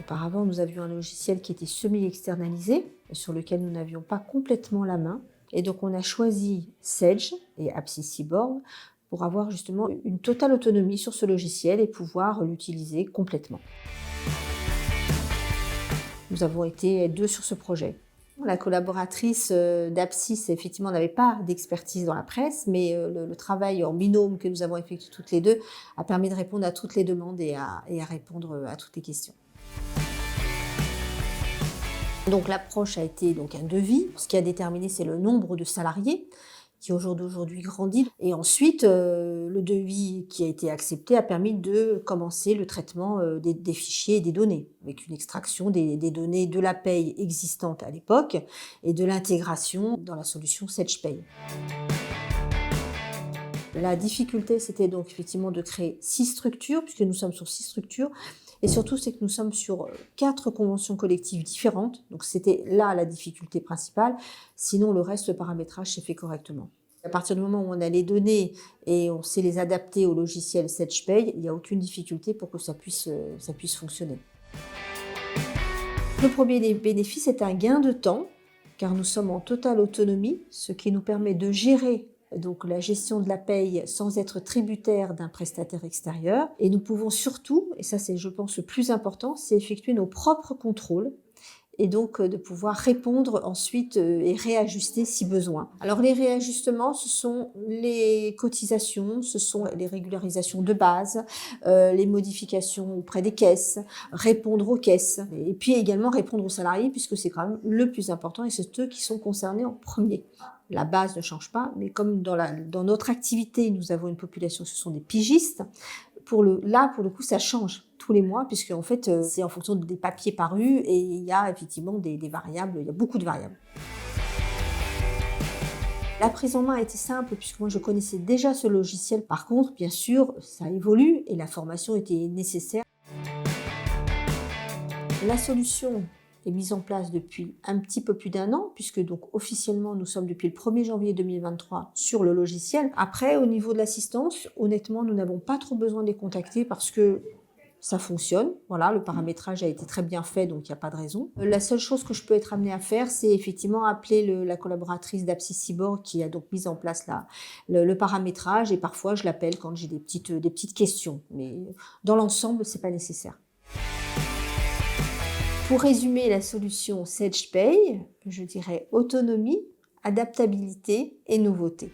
Auparavant, nous avions un logiciel qui était semi-externalisé, sur lequel nous n'avions pas complètement la main. Et donc, on a choisi Sage et Apsys Seaborn pour avoir justement une totale autonomie sur ce logiciel et pouvoir l'utiliser complètement. Nous avons été 2 sur ce projet. La collaboratrice d'Apsys, effectivement, n'avait pas d'expertise dans la presse, mais le travail en binôme que nous avons effectué toutes les 2 a permis de répondre à toutes les demandes et à répondre à toutes les questions. Donc l'approche a été donc un devis. Ce qui a déterminé, c'est le nombre de salariés qui aujourd'hui grandit. Et ensuite, le devis qui a été accepté a permis de commencer le traitement des fichiers et des données, avec une extraction des données de la paye existante à l'époque et de l'intégration dans la solution SagePay. La difficulté, c'était donc effectivement de créer 6 structures, puisque nous sommes sur 6 structures. Et surtout, c'est que nous sommes sur 4 conventions collectives différentes. Donc, c'était là la difficulté principale. Sinon, le reste, le paramétrage s'est fait correctement. À partir du moment où on a les données et on sait les adapter au logiciel SagePay, il n'y a aucune difficulté pour que ça puisse fonctionner. Le premier des bénéfices est un gain de temps, car nous sommes en totale autonomie, ce qui nous permet de gérer donc la gestion de la paye sans être tributaire d'un prestataire extérieur. Et nous pouvons surtout, et ça c'est je pense le plus important, c'est effectuer nos propres contrôles et donc de pouvoir répondre ensuite et réajuster si besoin. Alors les réajustements, ce sont les cotisations, ce sont les régularisations de base, les modifications auprès des caisses, répondre aux caisses et puis également répondre aux salariés puisque c'est quand même le plus important et c'est eux qui sont concernés en premier. La base ne change pas, mais comme dans notre activité, nous avons une population, ce sont des pigistes, pour le coup, ça change tous les mois, puisque en fait, c'est en fonction des papiers parus et il y a effectivement des variables, il y a beaucoup de variables. La prise en main a été simple, puisque moi je connaissais déjà ce logiciel. Par contre, bien sûr, ça évolue et la formation était nécessaire. La solution est mise en place depuis un petit peu plus d'1 an, puisque donc officiellement nous sommes depuis le 1er janvier 2023 sur le logiciel. Après, au niveau de l'assistance, honnêtement, nous n'avons pas trop besoin de les contacter parce que ça fonctionne. Voilà, le paramétrage a été très bien fait, donc il n'y a pas de raison. La seule chose que je peux être amenée à faire, c'est effectivement appeler la collaboratrice d'Apsys Seaborn qui a donc mis en place le paramétrage et parfois je l'appelle quand j'ai des petites questions. Mais dans l'ensemble, c'est pas nécessaire. Pour résumer la solution SagePay, je dirais autonomie, adaptabilité et nouveauté.